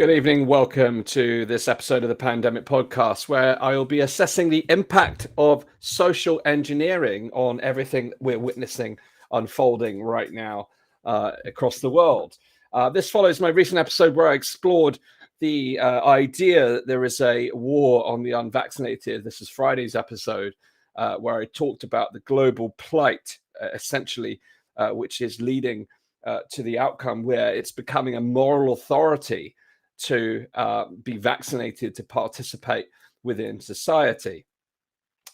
Good evening. Welcome to this episode of the Pandemic Podcast, where I will be assessing the impact of social engineering on everything we're witnessing unfolding right now across the world. This follows my recent episode where I explored the idea that there is a war on the unvaccinated. This is Friday's episode where I talked about the global plight, essentially, which is leading to the outcome where it's becoming a moral authority to be vaccinated to participate within society.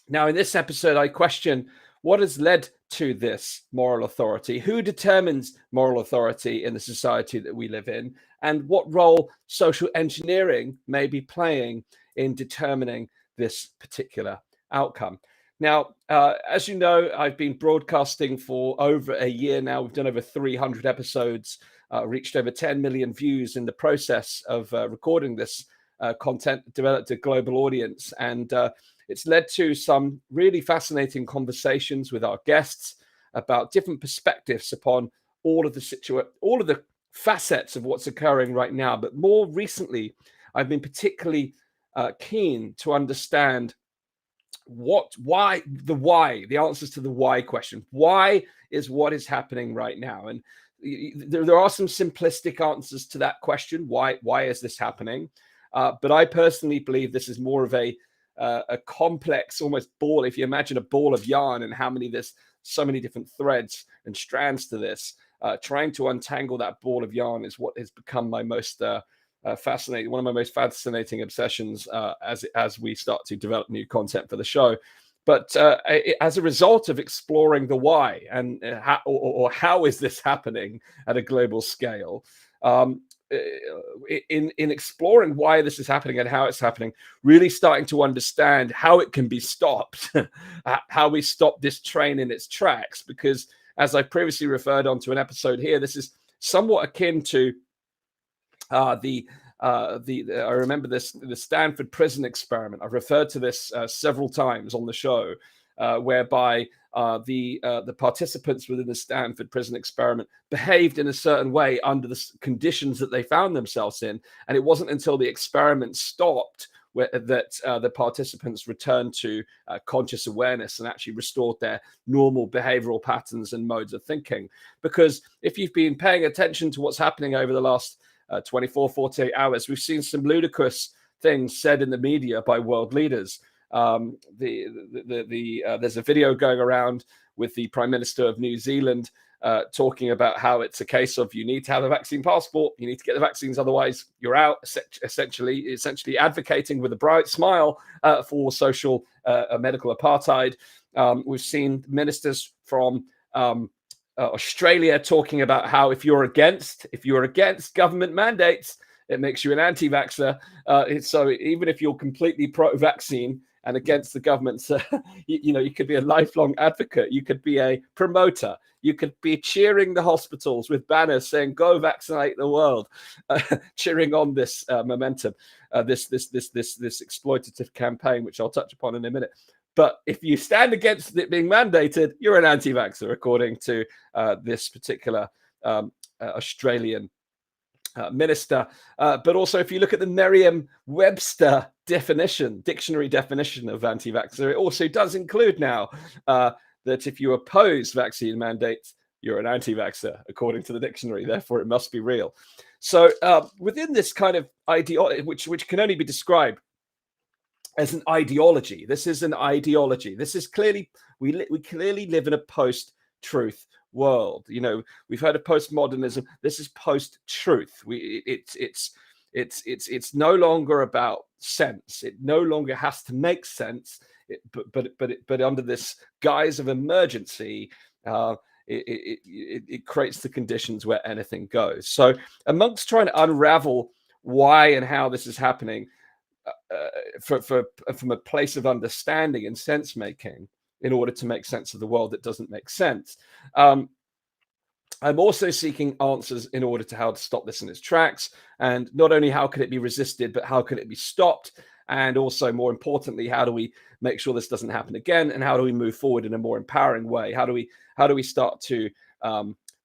Now, in this episode, I question what has led to this moral authority, who determines moral authority in the society that we live in, and what role social engineering may be playing in determining this particular outcome. Now, as you know, I've been broadcasting for over a year now. We've done over 300 episodes, reached over 10 million views in the process of recording this content, developed a global audience, and it's led to some really fascinating conversations with our guests about different perspectives upon all of the facets of what's occurring right now. But more recently, I've been particularly keen to understand the answers to the why question. Why is what is happening right now? And there are some simplistic answers to that question. Why is this happening? But I personally believe this is more of a complex, almost ball. If you imagine a ball of yarn and how many there's so many different threads and strands to this, trying to untangle that ball of yarn is what has become my most fascinating, one of my most fascinating obsessions as we start to develop new content for the show. But as a result of exploring the why and how is this happening at a global scale, in exploring why this is happening and how it's happening, really starting to understand how it can be stopped, how we stop this train in its tracks. Because as I previously referred on to an episode here, this is somewhat akin to I remember the Stanford prison experiment. I've referred to this several times on the show, whereby the participants within the Stanford prison experiment behaved in a certain way under the conditions that they found themselves in, and it wasn't until the experiment stopped that the participants returned to conscious awareness and actually restored their normal behavioral patterns and modes of thinking. Because if you've been paying attention to what's happening over the last 24, 48 hours, we've seen some ludicrous things said in the media by world leaders. There's a video going around with the Prime Minister of New Zealand talking about how it's a case of you need to have a vaccine passport, you need to get the vaccines, otherwise you're out, essentially advocating with a bright smile for social medical apartheid. We've seen ministers from Australia talking about how if you're against government mandates, it makes you an anti-vaxxer. So even if you're completely pro-vaccine and against the government, you could be a lifelong advocate. You could be a promoter. You could be cheering the hospitals with banners saying "Go vaccinate the world," cheering on this momentum, this exploitative campaign, which I'll touch upon in a minute. But if you stand against it being mandated, you're an anti-vaxxer, according to this particular Australian minister. But also, if you look at the Merriam-Webster dictionary definition of anti-vaxxer, it also does include now that if you oppose vaccine mandates, you're an anti-vaxxer, according to the dictionary. Therefore, it must be real. So within this kind of ideology, which can only be described as an ideology. This is an ideology. This is clearly, we clearly live in a post-truth world. You know, we've heard of postmodernism. This is post-truth. It's no longer about sense. It no longer has to make sense. But under this guise of emergency, it creates the conditions where anything goes. So amongst trying to unravel why and how this is happening, from a place of understanding and sense making, in order to make sense of the world that doesn't make sense, I'm also seeking answers in order to how to stop this in its tracks, and not only how can it be resisted, but how can it be stopped, and also more importantly, how do we make sure this doesn't happen again, and how do we move forward in a more empowering way? How do we start to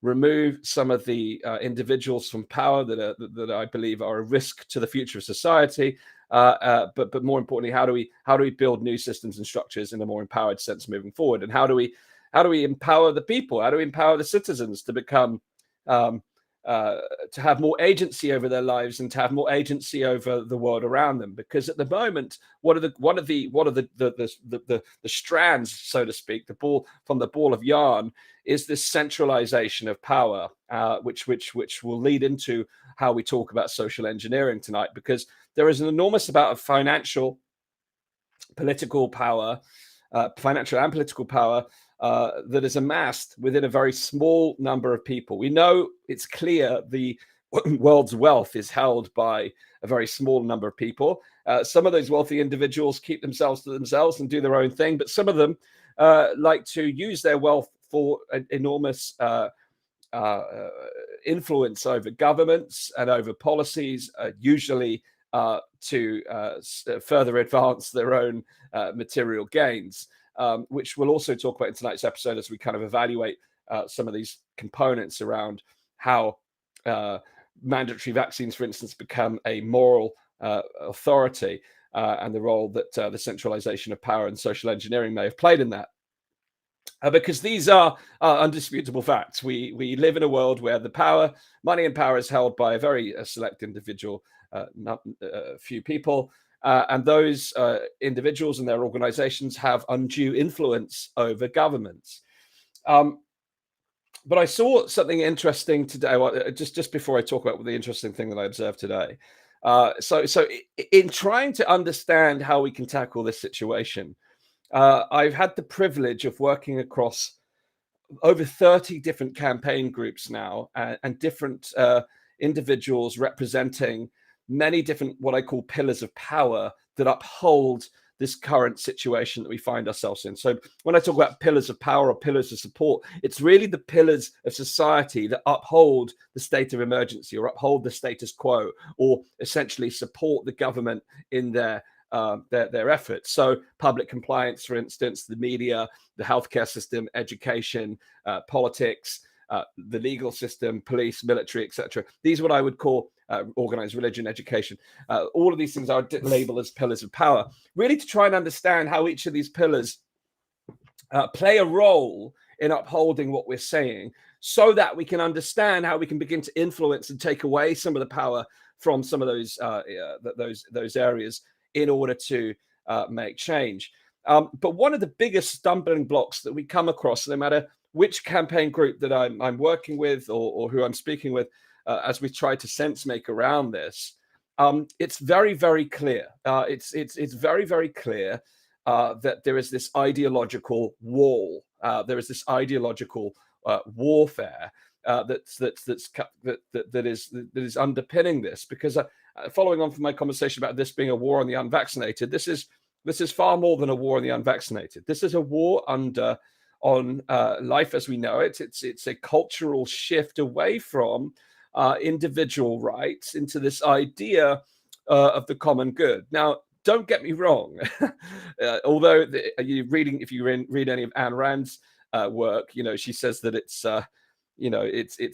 remove some of the individuals from power that I believe are a risk to the future of society. But more importantly, how do we build new systems and structures in a more empowered sense moving forward? And how do we empower the people? How do we empower the citizens to become to have more agency over their lives and to have more agency over the world around them? Because at the moment, one of the strands, so to speak, the ball of yarn, is this centralization of power, which will lead into how we talk about social engineering tonight. Because there is an enormous amount of financial and political power that is amassed within a very small number of people. We know it's clear the world's wealth is held by a very small number of people. Some of those wealthy individuals keep themselves to themselves and do their own thing, but some of them like to use their wealth for an enormous influence over governments and over policies, usually to further advance their own material gains. Which we'll also talk about in tonight's episode as we kind of evaluate some of these components around how mandatory vaccines, for instance, become a moral authority and the role that the centralization of power and social engineering may have played in that. Because these are undisputable facts. We live in a world where the money and power is held by a very select individual, not a few people. And those individuals and their organizations have undue influence over governments. But I saw something interesting today. Well, just before I talk about the interesting thing that I observed today. So in trying to understand how we can tackle this situation, I've had the privilege of working across over 30 different campaign groups now, and different individuals representing many different what I call pillars of power that uphold this current situation that we find ourselves in. So when I talk about pillars of power or pillars of support, it's really the pillars of society that uphold the state of emergency or uphold the status quo, or essentially support the government in their efforts. So public compliance, for instance, the media, the healthcare system, education, politics, the legal system, police, military, etc. These are what I would call organized religion, education. All of these things are labeled as pillars of power, really to try and understand how each of these pillars play a role in upholding what we're saying, so that we can understand how we can begin to influence and take away some of the power from some of those areas in order to make change. But one of the biggest stumbling blocks that we come across, no matter which campaign group that I'm working with or who I'm speaking with, as we try to sense make around this, it's very, very clear. It's very, very clear that there is this ideological wall. There is this ideological warfare that is underpinning this. Because following on from my conversation about this being a war on the unvaccinated, this is far more than a war on the unvaccinated. This is a war on life as we know it. It's a cultural shift away from individual rights into this idea of the common good. Now, don't get me wrong. Although if you read any of Ayn Rand's work, she says that it's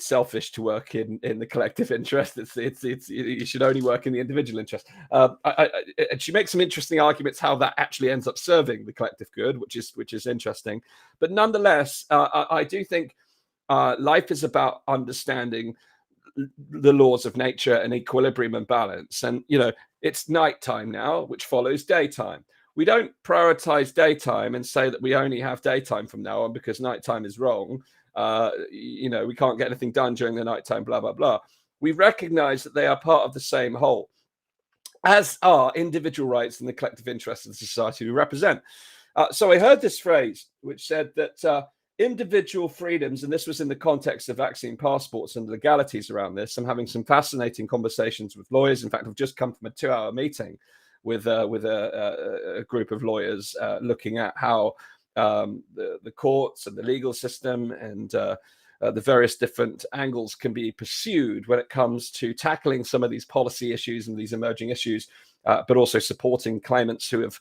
selfish to work in the collective interest. You should only work in the individual interest. And she makes some interesting arguments how that actually ends up serving the collective good, which is interesting. But nonetheless, I do think life is about understanding the laws of nature and equilibrium and balance. And it's nighttime now, which follows daytime. We don't prioritize daytime and say that we only have daytime from now on because nighttime is wrong. We can't get anything done during the nighttime, blah, blah, blah. We recognize that they are part of the same whole, as are individual rights and the collective interests of the society we represent. So I heard this phrase, which said that individual freedoms, and this was in the context of vaccine passports and legalities around this. I'm having some fascinating conversations with lawyers. In fact, I've just come from a 2-hour meeting with a group of lawyers looking at how the courts and the legal system and the various different angles can be pursued when it comes to tackling some of these policy issues and these emerging issues, but also supporting claimants who have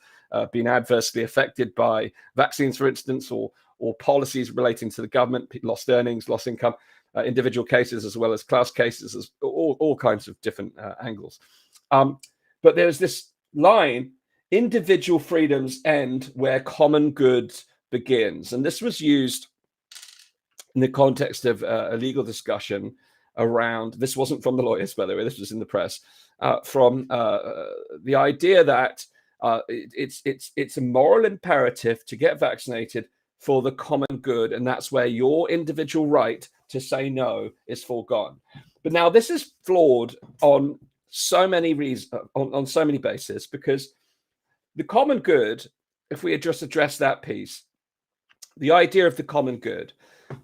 been adversely affected by vaccines, for instance, or or policies relating to the government, lost earnings, lost income, individual cases as well as class cases, as all kinds of different angles. But there's this line, individual freedoms end where common good begins. And this was used in the context of a legal discussion around, this wasn't from the lawyers, by the way, this was in the press, from the idea that it's a moral imperative to get vaccinated for the common good, and that's where your individual right to say no is foregone. But now this is flawed on so many reasons, on so many bases, because the common good, if we just address that piece, the idea of the common good,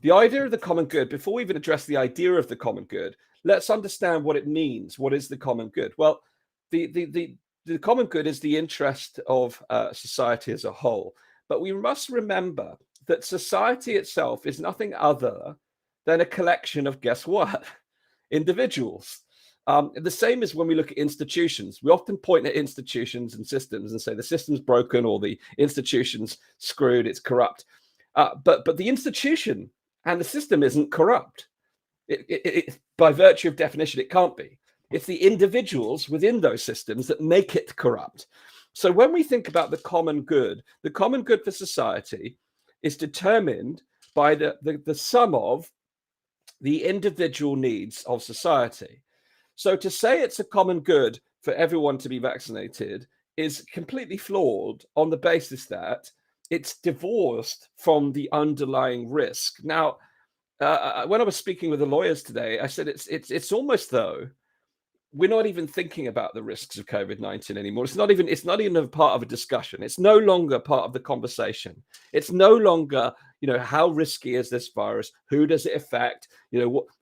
before we even address the idea of the common good, let's understand what it means. What is the common good? Well, the common good is the interest of society as a whole. But we must remember that society itself is nothing other than a collection of, guess what? Individuals. The same as when we look at institutions. We often point at institutions and systems and say the system's broken or the institution's screwed, it's corrupt. But the institution and the system isn't corrupt. It, by virtue of definition, it can't be. It's the individuals within those systems that make it corrupt. So when we think about the common good for society is determined by the sum of the individual needs of society. So to say it's a common good for everyone to be vaccinated is completely flawed on the basis that it's divorced from the underlying risk. Now, when I was speaking with the lawyers today, I said it's almost though we're not even thinking about the risks of COVID-19 anymore. It's not even a part of a discussion. It's no longer part of the conversation. It's no longer, how risky is this virus? Who does it affect?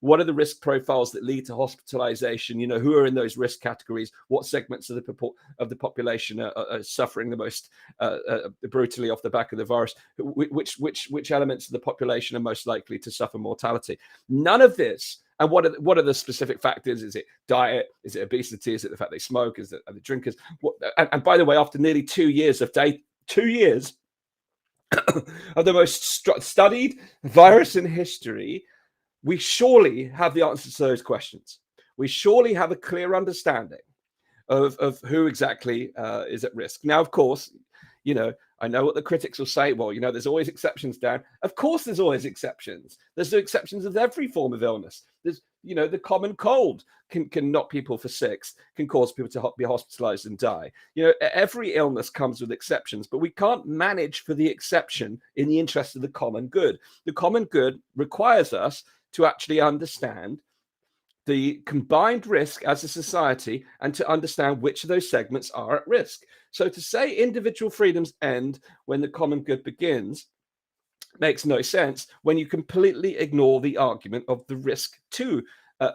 What are the risk profiles that lead to hospitalization? Who are in those risk categories? What segments of the population are suffering the most brutally off the back of the virus? Which elements of the population are most likely to suffer mortality? None of this. And what are the specific factors? Is it diet? Is it obesity? Is it the fact they smoke? Are the drinkers? And by the way, after nearly 2 years of data, 2 years of the most studied virus in history, we surely have the answers to those questions. We surely have a clear understanding of who exactly is at risk. Now, of course, I know what the critics will say. Well, there's always exceptions, Dan. Of course, there's always exceptions. There's no exceptions of every form of illness. There's, the common cold can knock people for 6, can cause people to be hospitalized and die. Every illness comes with exceptions, but we can't manage for the exception in the interest of the common good. The common good requires us to actually understand the combined risk as a society and to understand which of those segments are at risk. So to say individual freedoms end when the common good begins makes no sense when you completely ignore the argument of the risk to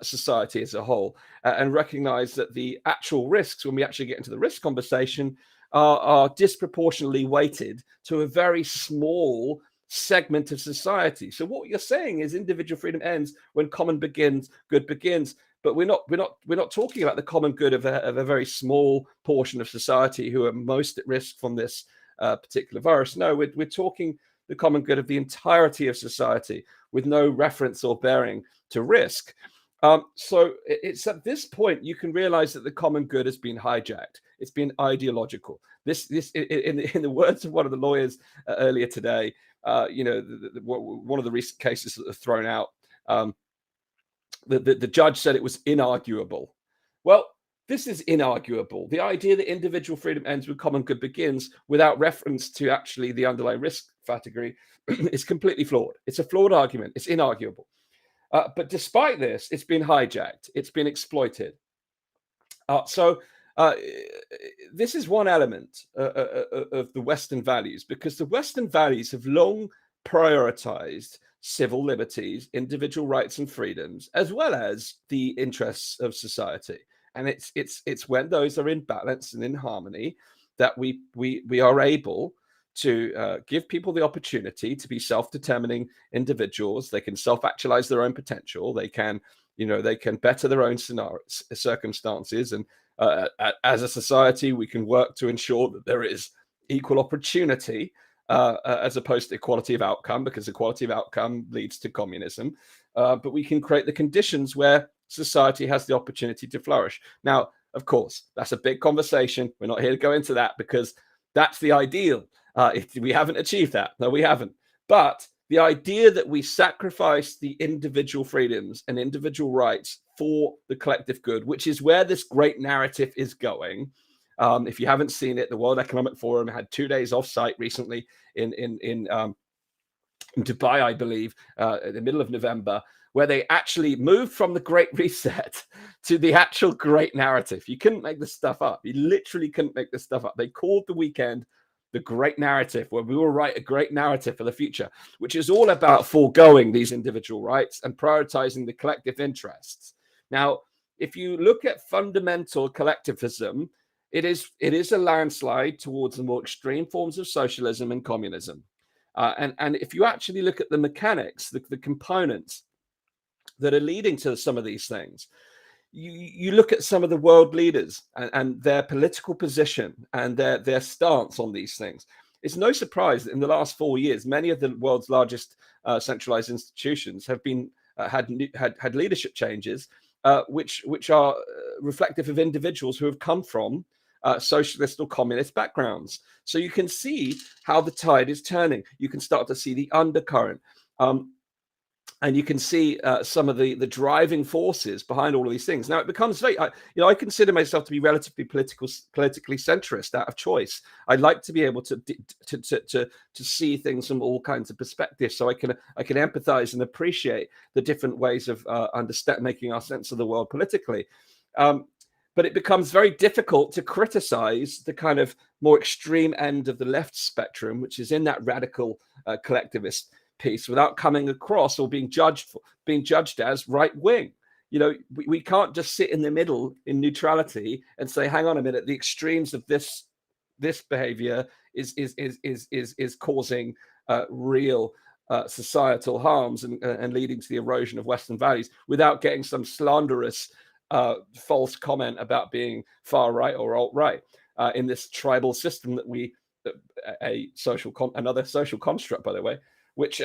society as a whole and recognize that the actual risks, when we actually get into the risk conversation, are disproportionately weighted to a very small segment of society. So what you're saying is individual freedom ends when common good begins. But we're not talking about the common good of a very small portion of society who are most at risk from this particular virus. No, we're talking the common good of the entirety of society with no reference or bearing to risk. So it's at this point you can realize that the common good has been hijacked. It's been ideological. This in the words of one of the lawyers earlier today, one of the recent cases that are thrown out, the judge said it was inarguable. Well, this is inarguable. The idea that individual freedom ends when common good begins without reference to actually the underlying risk category is completely flawed. It's a flawed argument. It's inarguable. But despite this, it's been hijacked. It's been exploited. So this is one element of the Western values, because the Western values have long prioritized civil liberties, individual rights and freedoms, as well as the interests of society. And it's when those are in balance and in harmony that we are able to give people the opportunity to be self-determining individuals. They can self-actualize their own potential. They can better their own circumstances. And as a society, we can work to ensure that there is equal opportunity as opposed to equality of outcome, because equality of outcome leads to communism. But we can create the conditions where society has the opportunity to flourish. Now, of course, that's a big conversation. We're not here to go into that because that's the ideal. We haven't achieved that. No, we haven't. But the idea that we sacrifice the individual freedoms and individual rights for the collective good, which is where this great narrative is going. If you haven't seen it, the World Economic Forum had 2 days off-site recently in Dubai, I believe, in the middle of November, where they actually moved from the Great Reset to the actual great narrative. You couldn't make this stuff up. You literally couldn't make this stuff up. They called the weekend the great narrative, where we will write a great narrative for the future, which is all about foregoing these individual rights and prioritizing the collective interests. Now, if you look at fundamental collectivism, it is a landslide towards the more extreme forms of socialism and communism. And if you actually look at the mechanics, the components that are leading to some of these things, you look at some of the world leaders and their political position and their stance on these things. It's no surprise that in the last 4 years, many of the world's largest centralized institutions have been had leadership changes, which are reflective of individuals who have come from socialist or communist backgrounds. So you can see how the tide is turning. You can start to see the undercurrent. And you can see some of the driving forces behind all of these things. Now it becomes very, I consider myself to be relatively politically centrist out of choice. I like to be able to see things from all kinds of perspectives, so I can empathize and appreciate the different ways of making our sense of the world politically. But it becomes very difficult to criticize the kind of more extreme end of the left spectrum, which is in that radical collectivist piece, without coming across or being judged as right wing. We can't just sit in the middle in neutrality and say, hang on a minute, the extremes of this behavior is causing real societal harms and leading to the erosion of Western values, without getting some slanderous false comment about being far right or alt right in this tribal system that another social construct, by the way, which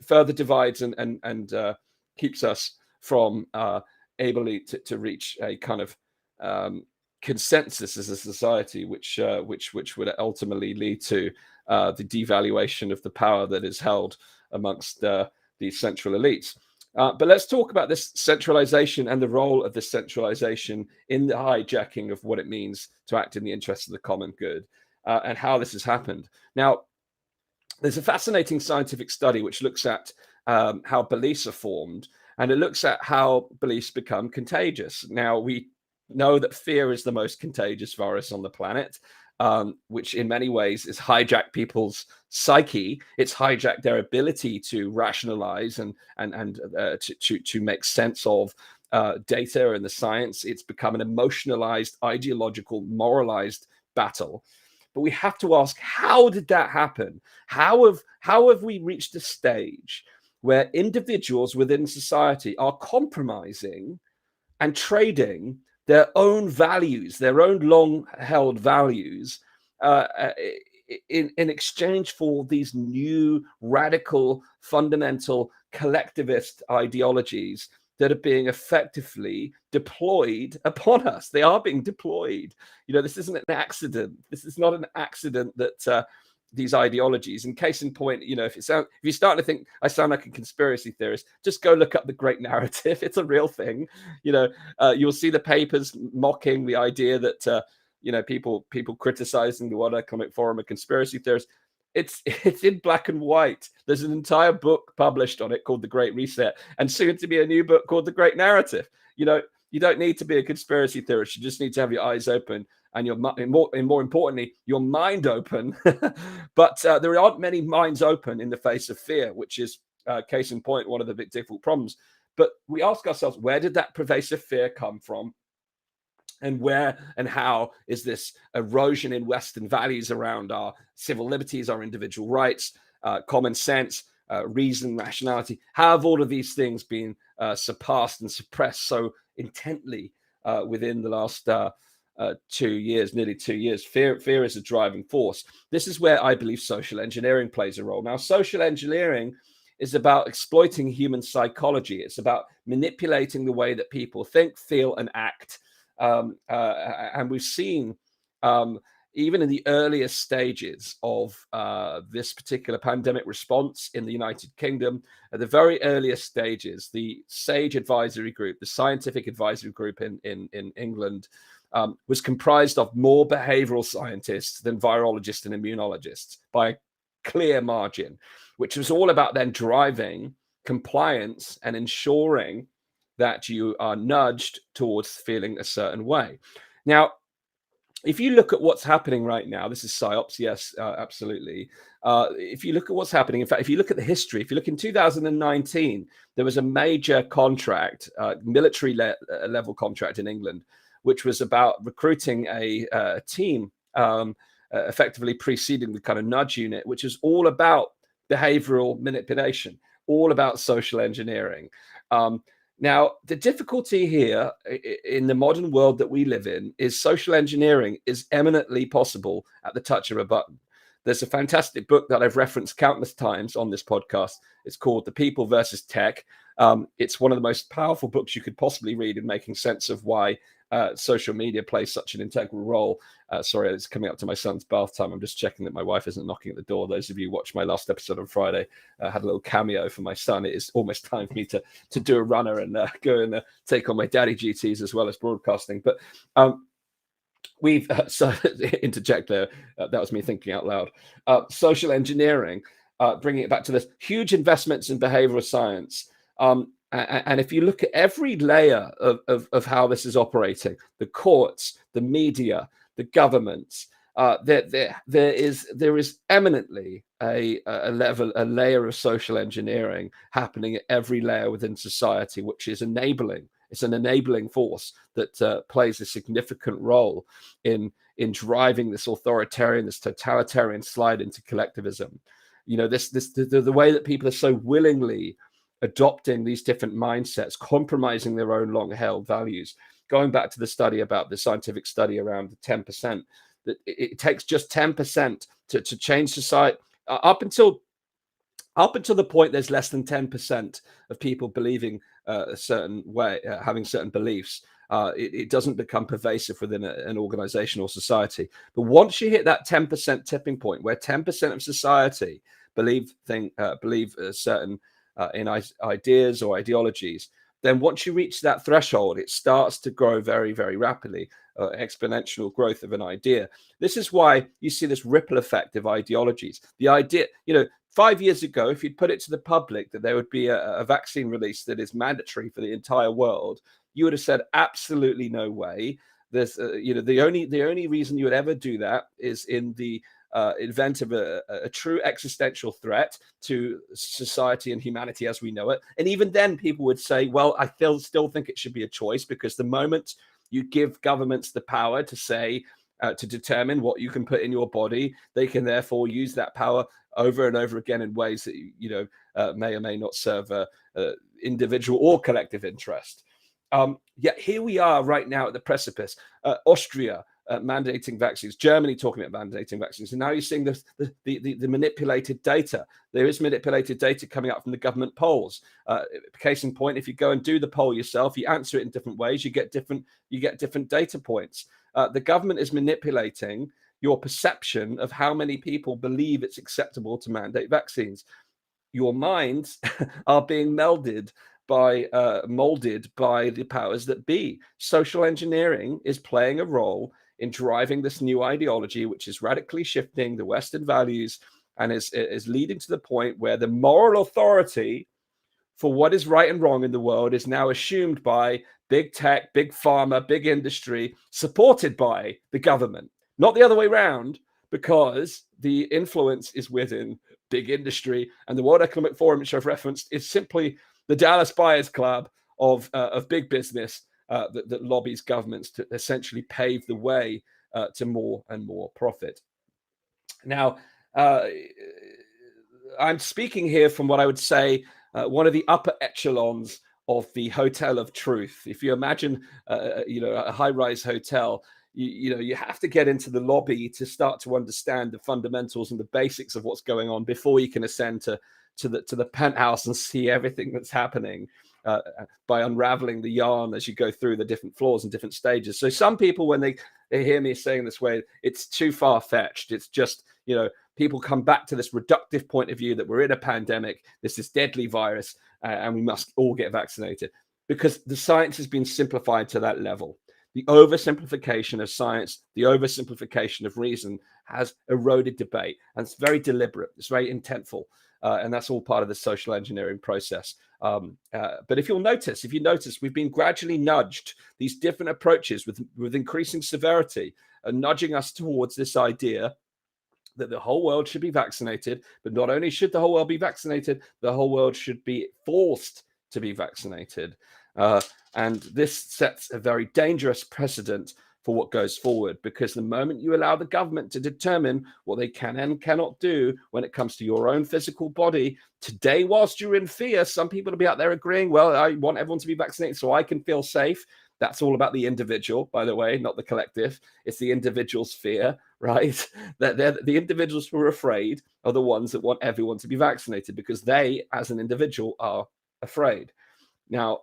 further divides and keeps us from able to reach a kind of consensus as a society, which would ultimately lead to the devaluation of the power that is held amongst these central elites. But let's talk about this centralization and the role of this centralization in the hijacking of what it means to act in the interest of the common good, and how this has happened. Now, there's a fascinating scientific study which looks at how beliefs are formed, and it looks at how beliefs become contagious. Now, we know that fear is the most contagious virus on the planet, which in many ways has hijacked people's psyche. It's hijacked their ability to rationalize and to make sense of data and the science. It's become an emotionalized, ideological, moralized battle. But we have to ask, how did that happen? How have we reached a stage where individuals within society are compromising and trading their own values, their own long-held values, in exchange for these new, radical, fundamental, collectivist ideologies that are being effectively deployed upon us? They are being deployed. This isn't an accident. This is not an accident that these ideologies, in case in point, if you're starting to think I sound like a conspiracy theorist, just go look up the great narrative. It's a real thing. You'll see the papers mocking the idea that people criticizing the World Economic Forum are conspiracy theorists. It's in black and white. There's an entire book published on it called The Great Reset, and soon to be a new book called The Great Narrative. You don't need to be a conspiracy theorist. You just need to have your eyes open and more importantly, your mind open. But there aren't many minds open in the face of fear, which is, case in point, one of the big difficult problems. But we ask ourselves, where did that pervasive fear come from? And where and how is this erosion in Western values around our civil liberties, our individual rights, common sense, reason, rationality? How have all of these things been surpassed and suppressed so intently within the last nearly 2 years. Fear is a driving force. This is where I believe social engineering plays a role. Now, social engineering is about exploiting human psychology. It's about manipulating the way that people think, feel, and act. And we've seen, even in the earliest stages of this particular pandemic response in the United Kingdom, at the very earliest stages, the SAGE advisory group, the scientific advisory group in England, was comprised of more behavioral scientists than virologists and immunologists by a clear margin, which was all about then driving compliance and ensuring that you are nudged towards feeling a certain way. Now, if you look at what's happening right now, this is psyops, yes, absolutely. If you look at what's happening, in fact, if you look at the history, if you look in 2019, there was a major contract, military level contract in England, which was about recruiting a team, effectively preceding the kind of nudge unit, which is all about behavioral manipulation, all about social engineering. Now, the difficulty here in the modern world that we live in is social engineering is eminently possible at the touch of a button. There's a fantastic book that I've referenced countless times on this podcast. It's called The People versus Tech. It's one of the most powerful books you could possibly read in making sense of why social media plays such an integral role. Sorry, it's coming up to my son's bath time. I'm just checking that my wife isn't knocking at the door. Those of you who watched my last episode on Friday had a little cameo for my son. It is almost time for me to do a runner and go and take on my daddy duties as well as broadcasting. But we've so interject there. That was me thinking out loud. Social engineering, bringing it back to this huge investments in behavioral science. And if you look at every layer of how this is operating, the courts, the media, the governments, there is eminently a layer of social engineering happening at every layer within society, which is enabling. It's an enabling force that plays a significant role in driving this authoritarian, this totalitarian slide into collectivism. You know, the way that people are so willingly adopting these different mindsets, compromising their own long-held values. Going back to the study about the scientific study around the 10%, that it takes just 10% to change society. Up until the point there's less than 10% of people believing a certain way, having certain beliefs, it doesn't become pervasive within an organization or society. But once you hit that 10% tipping point, where 10% of society believe certain in ideas or ideologies, then once you reach that threshold, it starts to grow very, very rapidly, exponential growth of an idea. This is why you see this ripple effect of ideologies. The idea, 5 years ago, if you'd put it to the public that there would be a vaccine release that is mandatory for the entire world, you would have said absolutely no way. There's, the only reason you would ever do that is in the event of a true existential threat to society and humanity as we know it. And even then, people would say, well, I still think it should be a choice, because the moment you give governments the power to say, to determine what you can put in your body, they can therefore use that power over and over again in ways that, may or may not serve individual or collective interest. Yet here we are right now at the precipice. Austria mandating vaccines, Germany talking about mandating vaccines, and now you're seeing the manipulated data. There is manipulated data coming out from the government polls. Case in point, if you go and do the poll yourself, you answer it in different ways, you get different data points. The government is manipulating your perception of how many people believe it's acceptable to mandate vaccines. Your minds are being molded by the powers that be. Social engineering is playing a role in driving this new ideology, which is radically shifting the Western values and is leading to the point where the moral authority for what is right and wrong in the world is now assumed by big tech, big pharma, big industry, supported by the government, not the other way around, because the influence is within big industry. And the World Economic Forum, which I've referenced, is simply the Dallas Buyers Club of big business that lobbies governments to essentially pave the way to more and more profit. Now, I'm speaking here from what I would say one of the upper echelons of the hotel of truth. If you imagine, a high-rise hotel, you have to get into the lobby to start to understand the fundamentals and the basics of what's going on before you can ascend to the penthouse and see everything that's happening by unraveling the yarn as you go through the different floors and different stages. So some people, when they hear me saying this way, it's too far-fetched. It's just, people come back to this reductive point of view that we're in a pandemic, this deadly virus, and we must all get vaccinated, because the science has been simplified to that level. The oversimplification of science, the oversimplification of reason has eroded debate, and it's very deliberate. It's very intentful, and that's all part of the social engineering process. But if you notice, we've been gradually nudged. These different approaches with increasing severity are nudging us towards this idea that the whole world should be vaccinated. But not only should the whole world be vaccinated, the whole world should be forced to be vaccinated. And this sets a very dangerous precedent for what goes forward, because the moment you allow the government to determine what they can and cannot do when it comes to your own physical body, today, whilst you're in fear, some people will be out there agreeing, well, I want everyone to be vaccinated so I can feel safe. That's all about the individual, by the way, not the collective. It's the individual's fear, right? That the individuals who are afraid are the ones that want everyone to be vaccinated, because they, as an individual, are afraid. Now,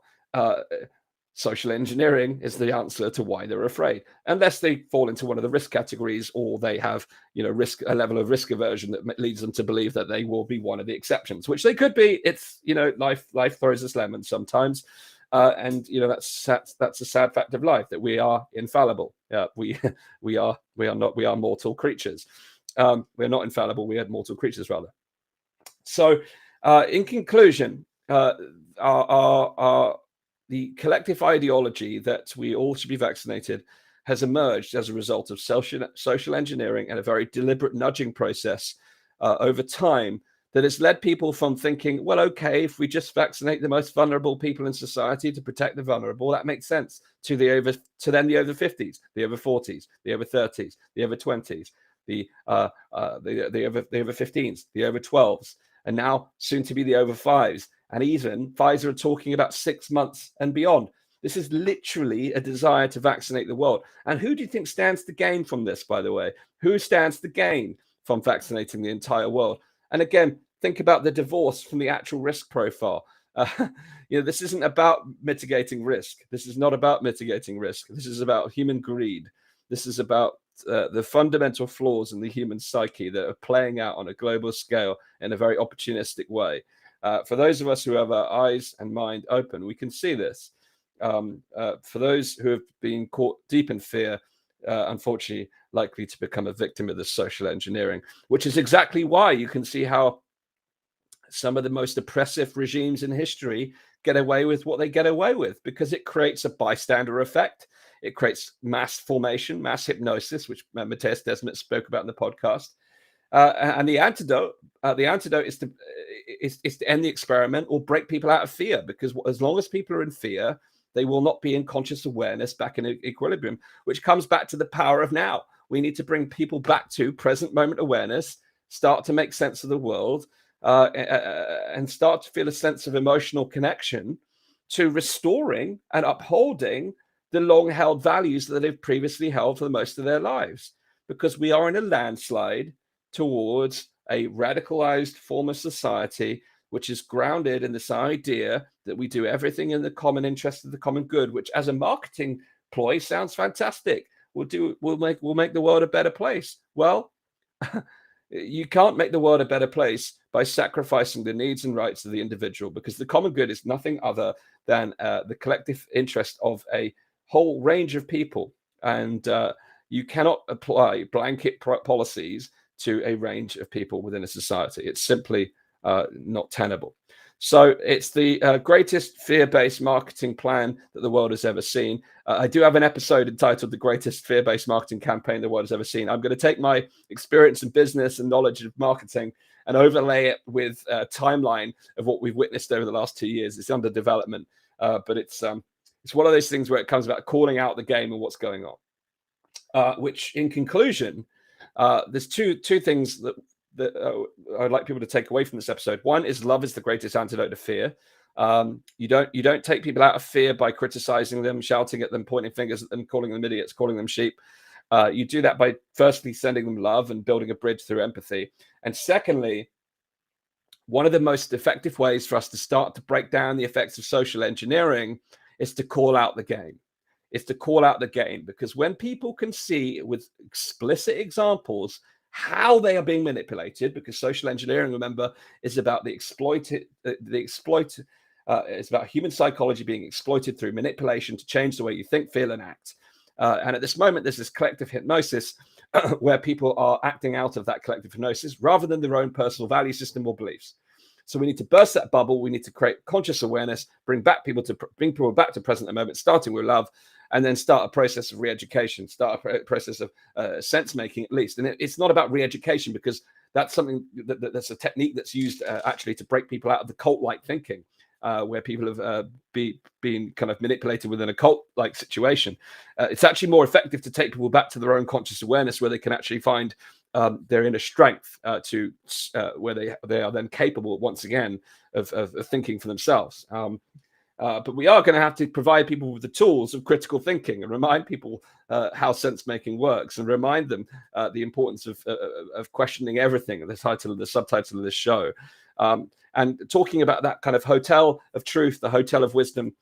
social engineering is the answer to why they're afraid, unless they fall into one of the risk categories, or they have, a level of risk aversion that leads them to believe that they will be one of the exceptions, which they could be. It's, life throws us lemons sometimes. And that's a sad fact of life, that we are infallible. We are mortal creatures. We're not infallible. We are mortal creatures, rather. So, in conclusion, the collective ideology that we all should be vaccinated has emerged as a result of social engineering and a very deliberate nudging process over time, that has led people from thinking, well, okay, if we just vaccinate the most vulnerable people in society to protect the vulnerable, that makes sense, to the over 50s, the over 40s, the over 30s, the over 20s, the over 15s, the over 12s, and now soon to be the over 5s. And even Pfizer are talking about 6 months and beyond. This is literally a desire to vaccinate the world. And who do you think stands to gain from this, by the way? Who stands to gain from vaccinating the entire world? And again, think about the divorce from the actual risk profile. This isn't about mitigating risk. This is not about mitigating risk. This is about human greed. This is about the fundamental flaws in the human psyche that are playing out on a global scale in a very opportunistic way. For those of us who have our eyes and mind open, we can see this. For those who have been caught deep in fear, unfortunately, likely to become a victim of this social engineering, which is exactly why you can see how some of the most oppressive regimes in history get away with what they get away with, because it creates a bystander effect. It creates mass formation, mass hypnosis, which Matthias Desmet spoke about in the podcast. And the antidote is to end the experiment or break people out of fear, because as long as people are in fear, they will not be in conscious awareness, back in equilibrium, which comes back to the power of now. We need to bring people back to present moment awareness, start to make sense of the world, and start to feel a sense of emotional connection to restoring and upholding the long-held values that they've previously held for the most of their lives. Because we are in a landslide towards a radicalized form of society, which is grounded in this idea that we do everything in the common interest of the common good, which as a marketing ploy sounds fantastic. We'll make the world a better place. Well, you can't make the world a better place by sacrificing the needs and rights of the individual, because the common good is nothing other than the collective interest of a whole range of people. And you cannot apply blanket policies to a range of people within a society. It's simply not tenable. So it's the greatest fear-based marketing plan that the world has ever seen. I do have an episode entitled The Greatest Fear-Based Marketing Campaign the World Has Ever Seen. I'm going to take my experience in business and knowledge of marketing and overlay it with a timeline of what we've witnessed over the last 2 years. It's under development, but it's one of those things where it comes about calling out the game and what's going on. Which, in conclusion, there's two things that I'd like people to take away from this episode. One is love is the greatest antidote to fear. You don't take people out of fear by criticizing them, shouting at them, pointing fingers at them, calling them idiots, calling them sheep. You do that by firstly sending them love and building a bridge through empathy. And secondly, one of the most effective ways for us to start to break down the effects of social engineering is to call out the game. It's to call out the game, because when people can see with explicit examples how they are being manipulated, because social engineering, remember, is about it's about human psychology being exploited through manipulation to change the way you think, feel, and act. And at this moment, there's this collective hypnosis where people are acting out of that collective hypnosis rather than their own personal value system or beliefs. So we need to burst that bubble. We need to create conscious awareness, bring people back to present moment, starting with love, and then start a process of re-education, start a process of sense making, at least. And it's not about re-education, because that's something that's a technique that's used actually to break people out of the cult-like thinking, where people have been kind of manipulated within a cult-like situation. It's actually more effective to take people back to their own conscious awareness, where they can actually find their inner strength where they are then capable once again of thinking for themselves. But we are going to have to provide people with the tools of critical thinking and remind people how sense making works, and remind them the importance of questioning everything. The subtitle of this show. And talking about that kind of hotel of truth, the hotel of wisdom,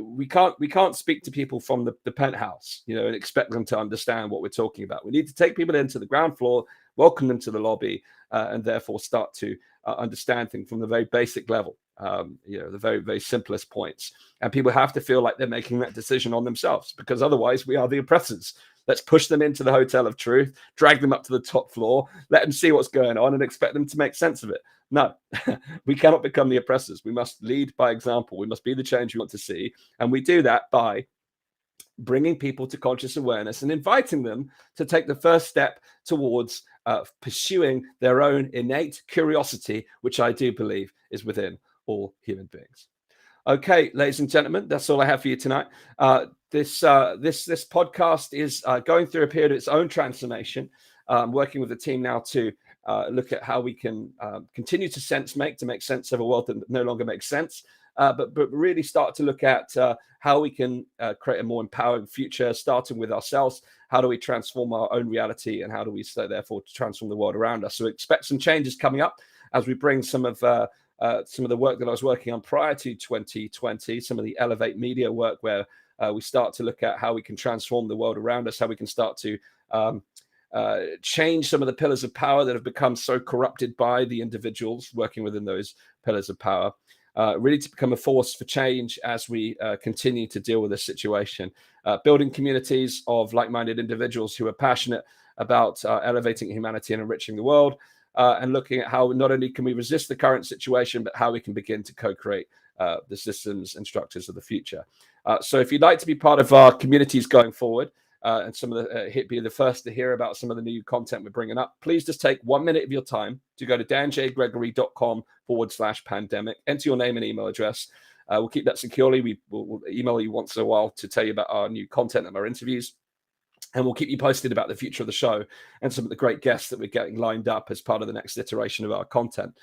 we can't speak to people from the penthouse, and expect them to understand what we're talking about. We need to take people into the ground floor, welcome them to the lobby, and therefore start to understand things from the very basic level, the very, very simplest points. And people have to feel like they're making that decision on themselves, because otherwise we are the oppressors. Let's push them into the hotel of truth, drag them up to the top floor, let them see what's going on, and expect them to make sense of it. No, we cannot become the oppressors. We must lead by example. We must be the change we want to see. And we do that by bringing people to conscious awareness and inviting them to take the first step towards pursuing their own innate curiosity, which I do believe is within all human beings. Okay, ladies and gentlemen, that's all I have for you tonight. This podcast is going through a period of its own transformation. I'm working with the team now to look at how we can continue to make sense of a world that no longer makes sense, but really start to look at how we can create a more empowering future, starting with ourselves. How do we transform our own reality, and how do we therefore transform the world around us? So expect some changes coming up as we bring some of the work that I was working on prior to 2020, some of the Elevate Media work, where we start to look at how we can transform the world around us, how we can start to change some of the pillars of power that have become so corrupted by the individuals working within those pillars of power, really to become a force for change as we continue to deal with this situation, building communities of like-minded individuals who are passionate about elevating humanity and enriching the world, and looking at how not only can we resist the current situation, but how we can begin to co-create the systems and structures of the future. So if you'd like to be part of our communities going forward, and some of be the first to hear about some of the new content we're bringing up, please just take 1 minute of your time to go to danjgregory.com/pandemic, enter your name and email address. We'll keep that securely. We'll email you once in a while to tell you about our new content and our interviews. And we'll keep you posted about the future of the show and some of the great guests that we're getting lined up as part of the next iteration of our content.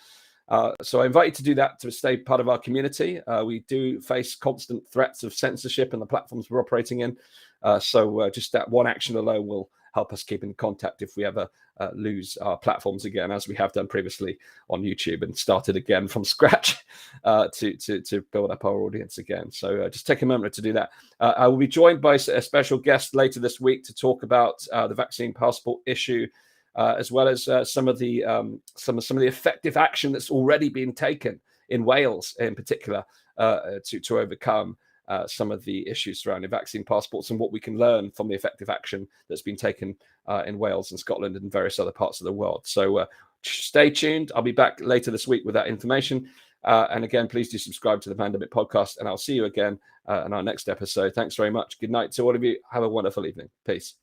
So I invite you to do that, to stay part of our community. We do face constant threats of censorship in the platforms we're operating in. So just that one action alone will help us keep in contact if we ever lose our platforms again, as we have done previously on YouTube and started again from scratch to build up our audience again. So just take a moment to do that. I will be joined by a special guest later this week to talk about the vaccine passport issue, as well as some of the effective action that's already been taken in Wales, in particular, to overcome some of the issues surrounding vaccine passports, and what we can learn from the effective action that's been taken in Wales and Scotland and various other parts of the world. So stay tuned. I'll be back later this week with that information. And again, please do subscribe to the Pandemic Podcast, and I'll see you again in our next episode. Thanks very much. Good night to all of you. Have a wonderful evening. Peace.